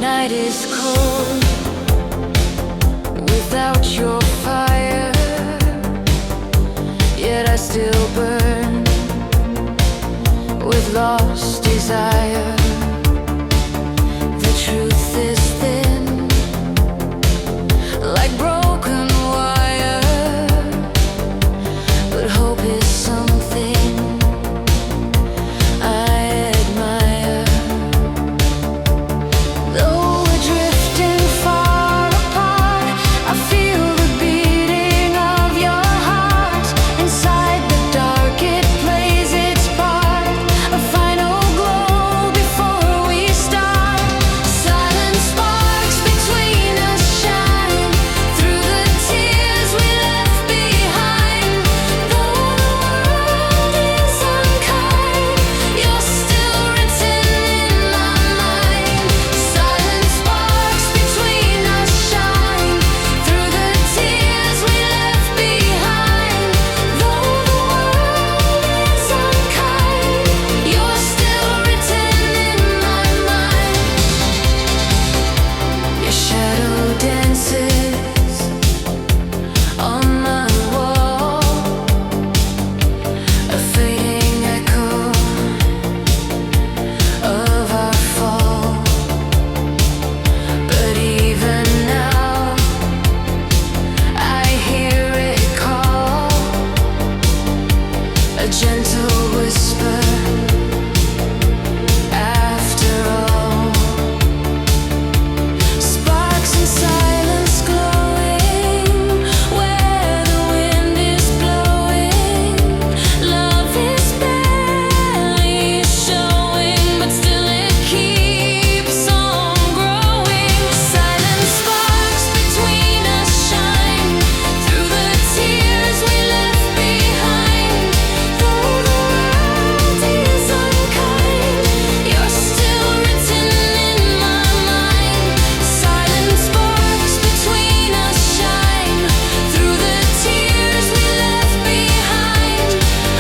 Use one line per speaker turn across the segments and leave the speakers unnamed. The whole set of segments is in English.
night is cold without your fire, yet I still burn with lost desire. The truth is thin, like broken wire, but hope is something I admire. Though we're drifting far apart, I feel the beating of your heart. Inside the dark it plays its part, a final glow before we start. Silent sparks between us shine through the tears we left behind. Though the world is unkind, you're still written in my mind. Silent sparks between us shine through the tears we left behind. Though the world is unkind, you're still written in my mind. Your shadow dances on my wall, a fading echo of our fall. But even now I hear it call, a gentle whisper after all. Sparks and silence glowing where the wind is blowing. Love is barely showing, but still it keeps on growing. Silent sparks between us shine through the tears we left behind. Though the world is unkind, you're still written in my mind. Silent sparks between us shine through the tears we left behind.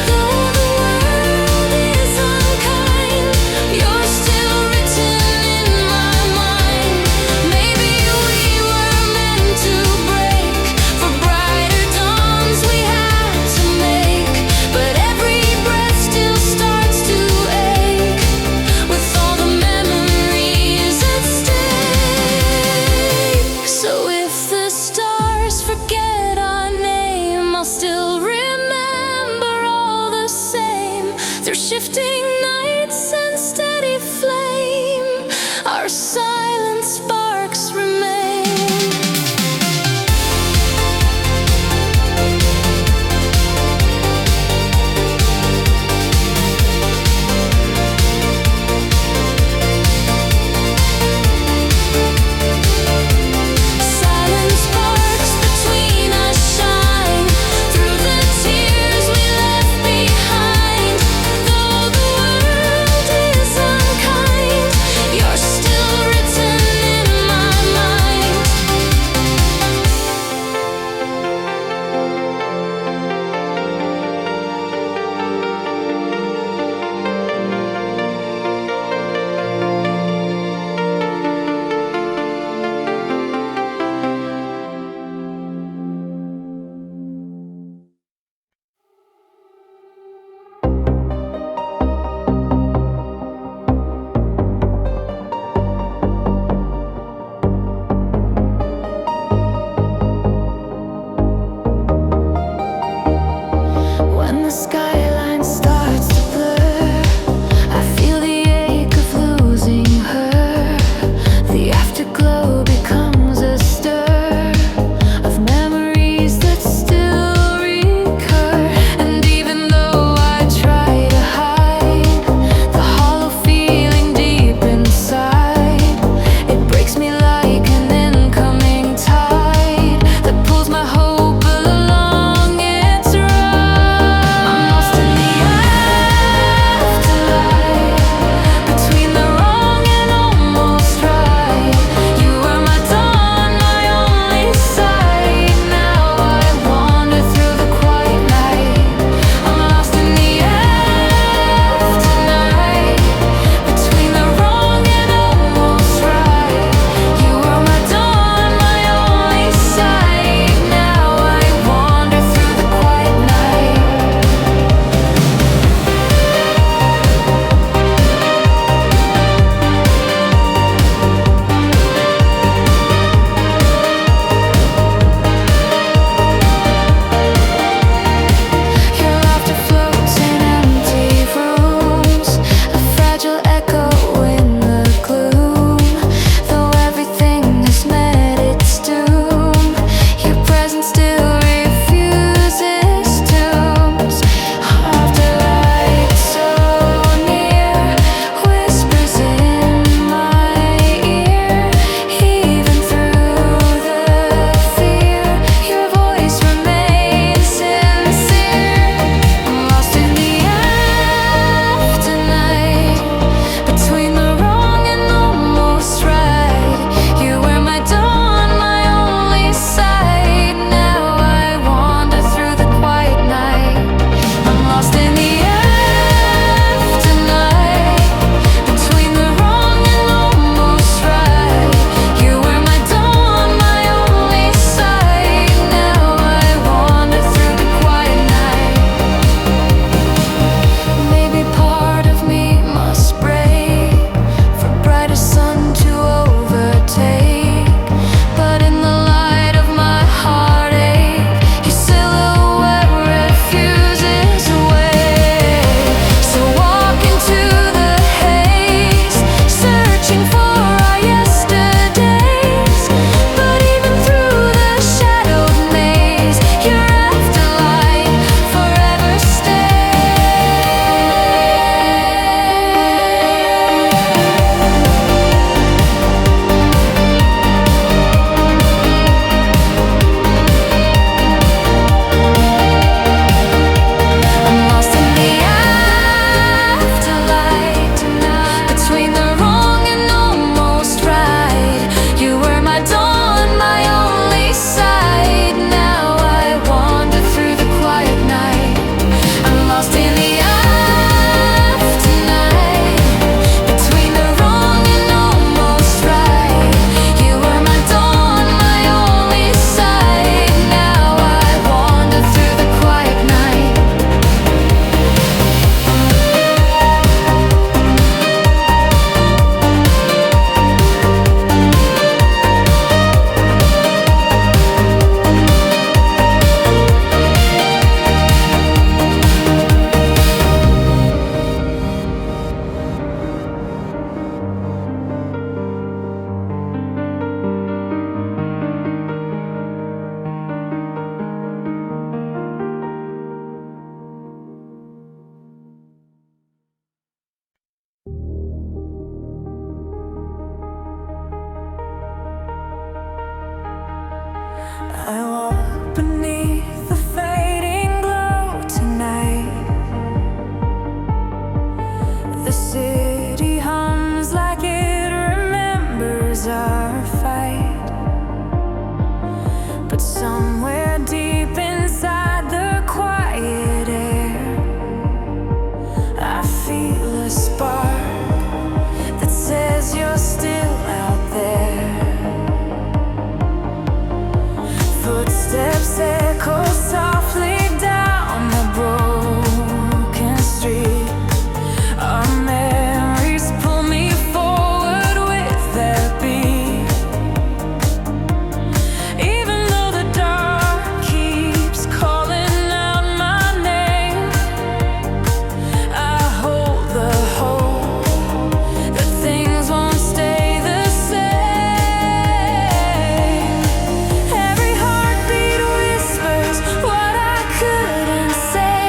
Though the world is unkind, you're still written in my mind. Maybe we were meant to break for brighter dawns we had to make, but every breath still starts to ache with all the memories at stake. So if the stars forget our name, I'll still remember all the same. Through shifting nights and steady flame, our silent sparks remain. Silent sparks between us shine through the tears we left behind. Though the world is unkind, you're still written is our fight. But somewhere deep inside the quiet air, I feel a spark that says you're still out there. Footsteps echo softly down the broken street. Our memories pull me forward with their beat. Even though the dark keeps calling out my name, I hold the hope that things won't stay the same. Every heartbeat whispers what I couldn't say.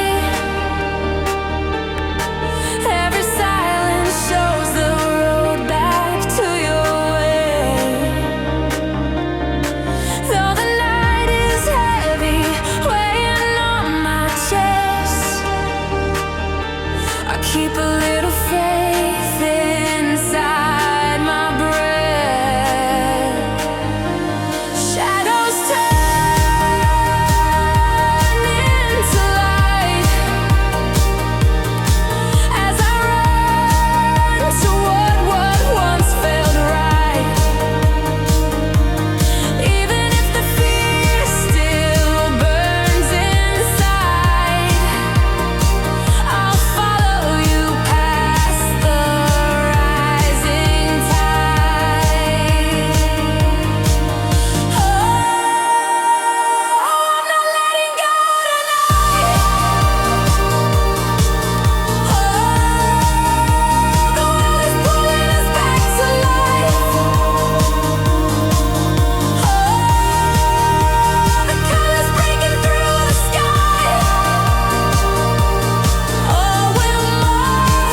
Every silence shows the road back to your way. Though the night is heavy, weighing on my chest, I keep a little faith inside my breath. Shadows turn into light as I run toward what once felt right. Even if the fear still burns inside, I'll follow you past the rising tide. Oh, I'm not letting go tonight. Oh, the world is pulling us back to life. Oh, the colors breaking through the sky. Oh, we're more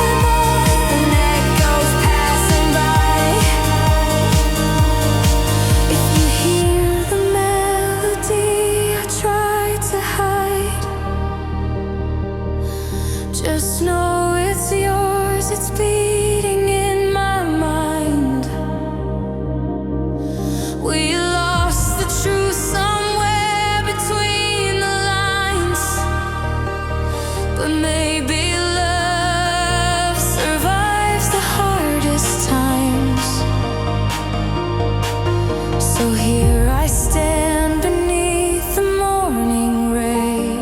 than echoes passing by. If you hear the melody I try to hide, just know it's yours, it's beating in my mind. We lost the truth somewhere between the lines, but maybe love survives the hardest times. So here I stand beneath the morning ray,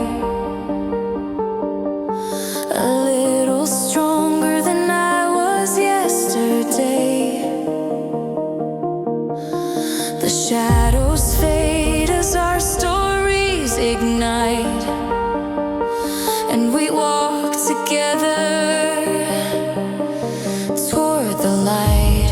a little stronger than I was yesterday. The shadows fade as our stories ignite, and we walk together toward the light.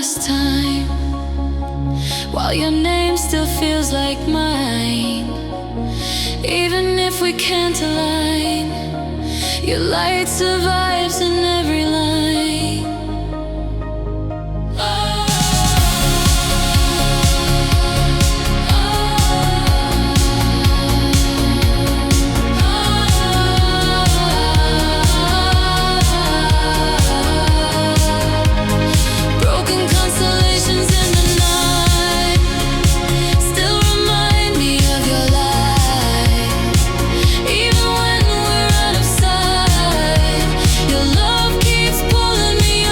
this time, while your name still feels like mine. Even if we can't align, your light survives in every line. Even when we're out of sight, your love keeps pulling me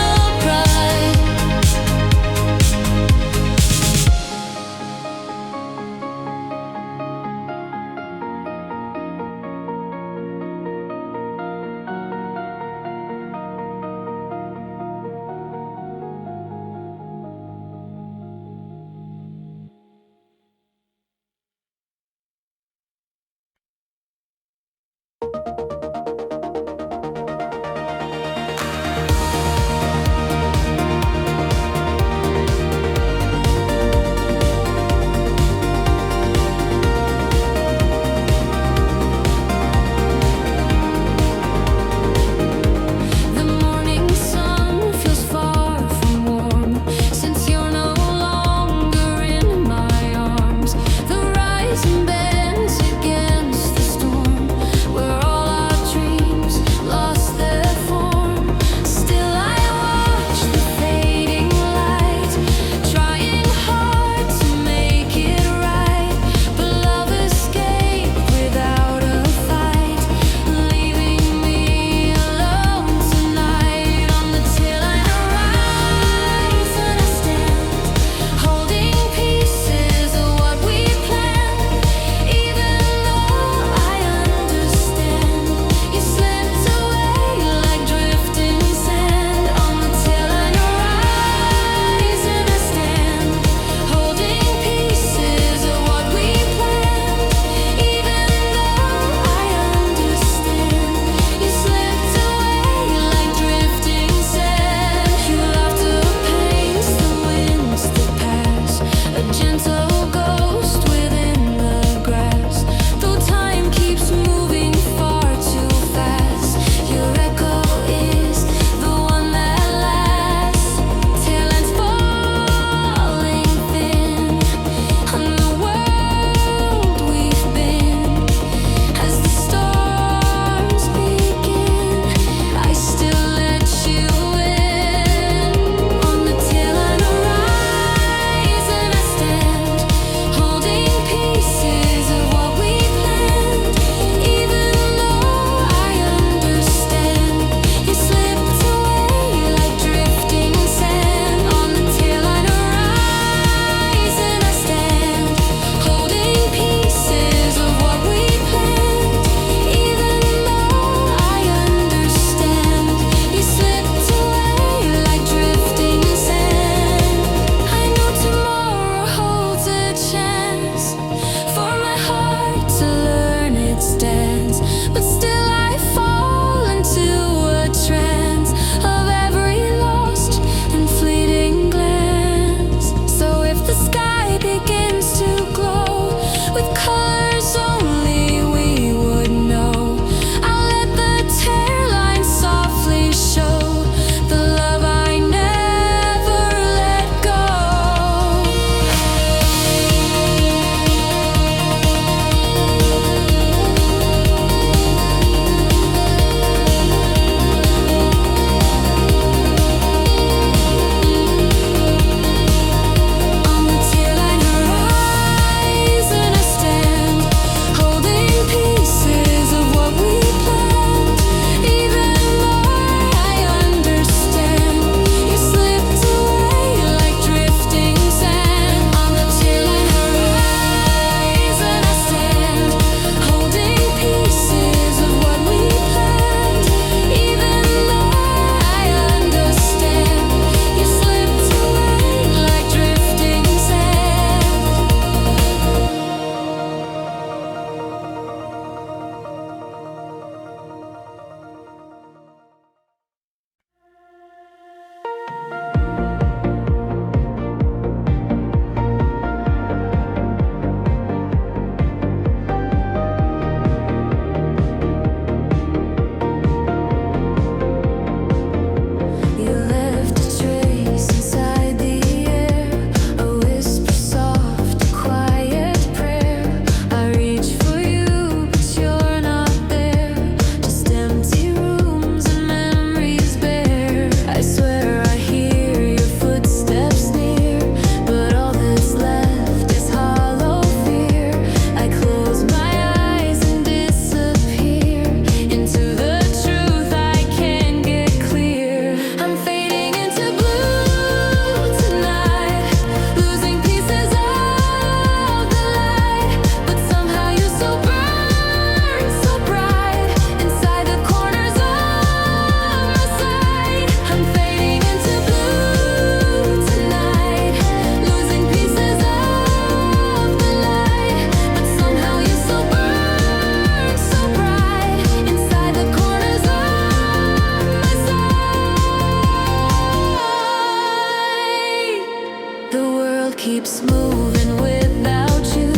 keeps moving without you,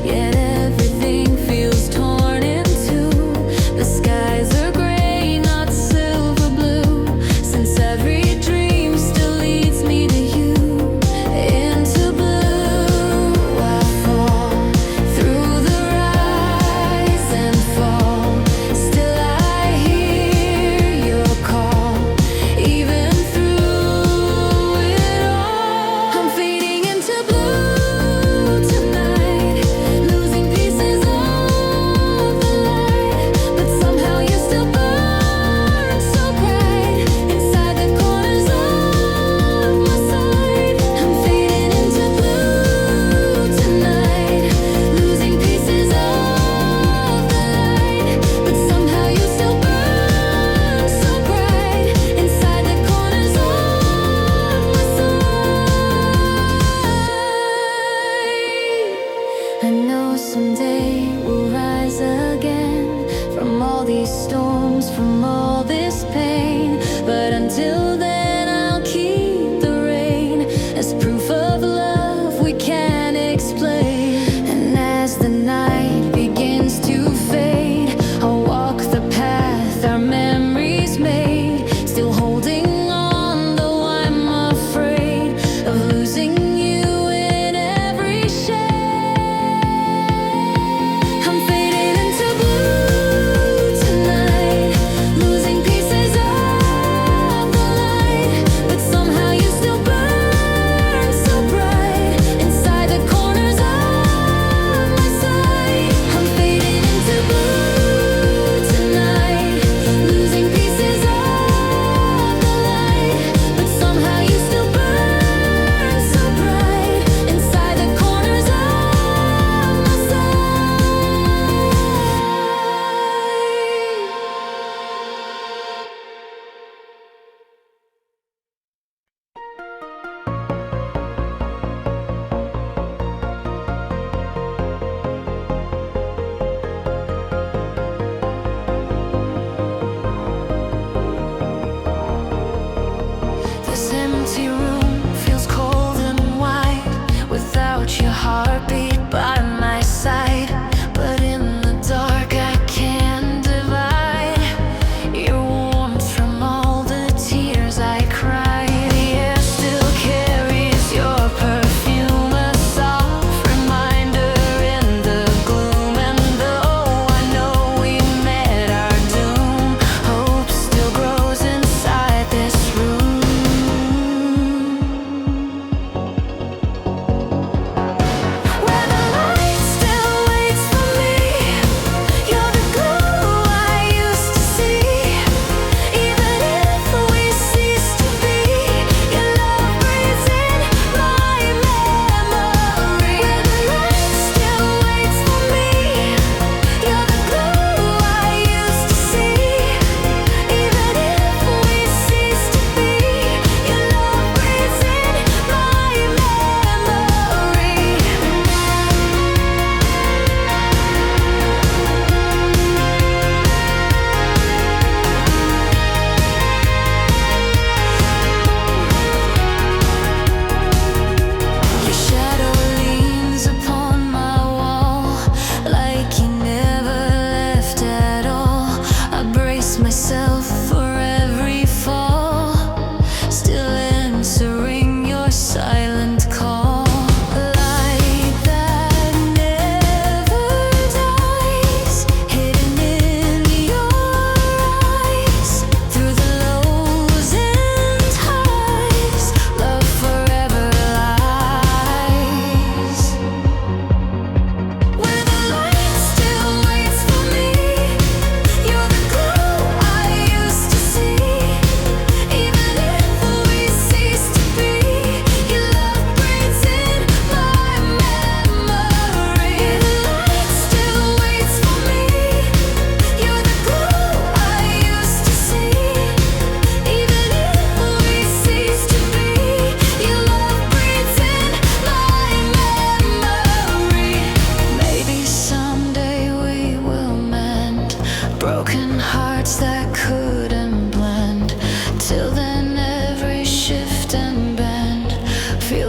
yet everything feels torn in two. The skies are gray, not silver blue, since every dream still leads me to you. Into blue I fall, through the rise and fall. Still I hear your call, even through it all. I'm fading into blue.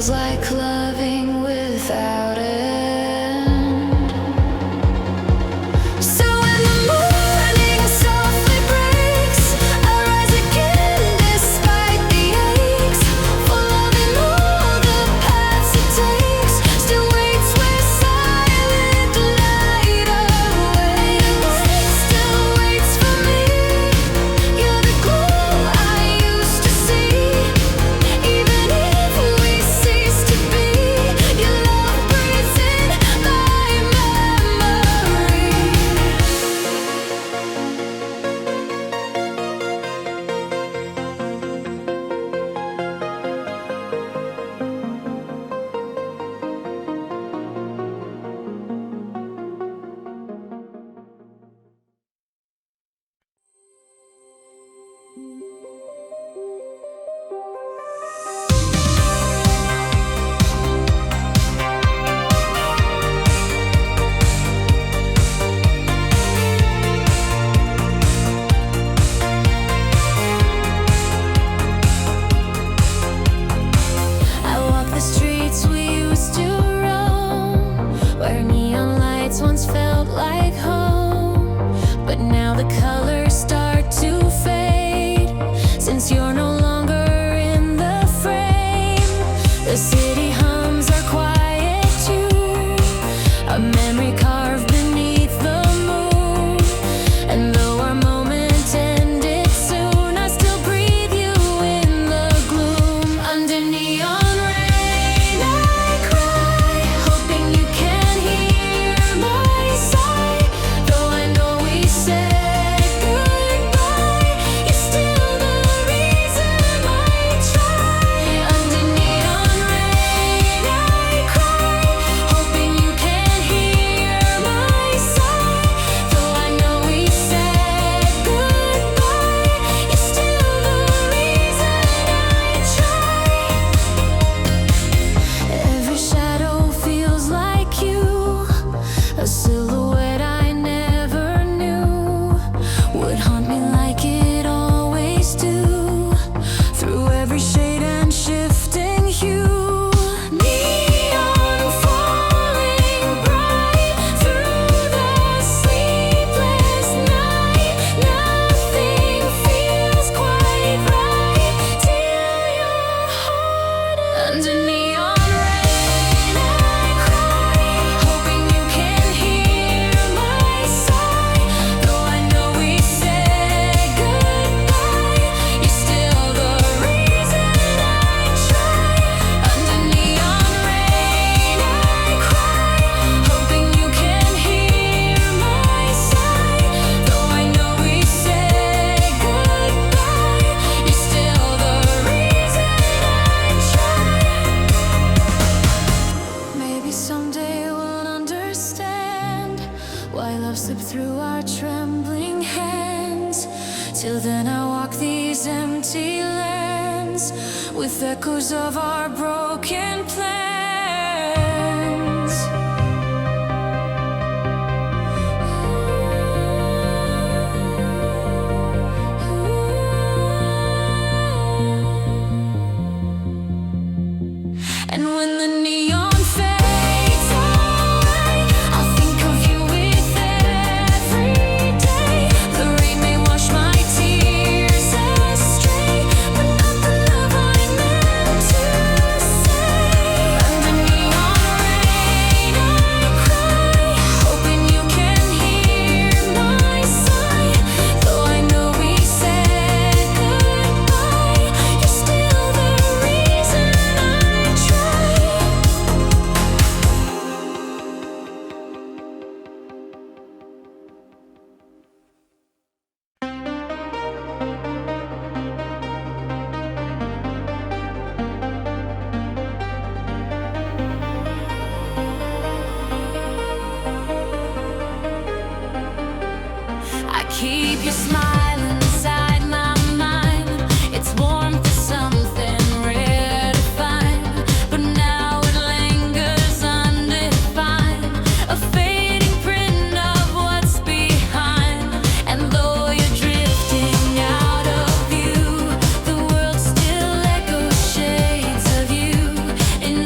feels like loving without end. So when the morning softly breaks, I rise again despite the aches. For loving all the paths it takes, still waits where silent light awaits. Still waits for me. You're the glow I used to see. Even if we cease to be, your love breathes in my memory. I walk the streets we used to roam, where neon lights once felt like home. But now the colors start to fade, since you're no longer in the frame. The city hums our quiet tune, a memory carved beneath the moon. And though our moment ended soon, I still breathe you in the gloom. Under neon rain I cry, hoping you can hear my sigh. Though I know we said goodbye, you're still the reason I try. Under neon rain I cry, hoping you can hear my sigh. Though I know we said goodbye, you're still the reason I try. Every shadow feels like you, a silhouette I never knew would haunt me like it always do, through every shade and shifting hue. Neon falling bright through the sleepless night. Nothing feels quite right till your heart. Under neon rain I cry, hoping you can hear my sigh. Though I know we said goodbye, you're still the reason I try. Under neon rain I cry, hoping you can hear my sigh. Though I know we said goodbye, you're still the reason I try. Maybe someday we'll understand why love slipped through our trembling hands. Till then I walk these empty lands with echoes of our broken plans. And when the neon fades away, I'll think of you with every day. The rain may wash my tears astray, but not the love I meant to say. Under neon rain I cry, hoping you can hear my sigh. Though I know we said goodbye, you're still the reason I try. I keep your smile inside my mind. It's warmth is something rare to find, but now it lingers undefined, a fading print of what's behind. And though you're drifting out of view, the world still echoes shades of you. And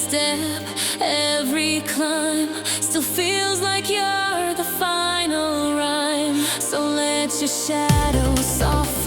step, every climb still feels like you're the final rhyme. So let your shadow soften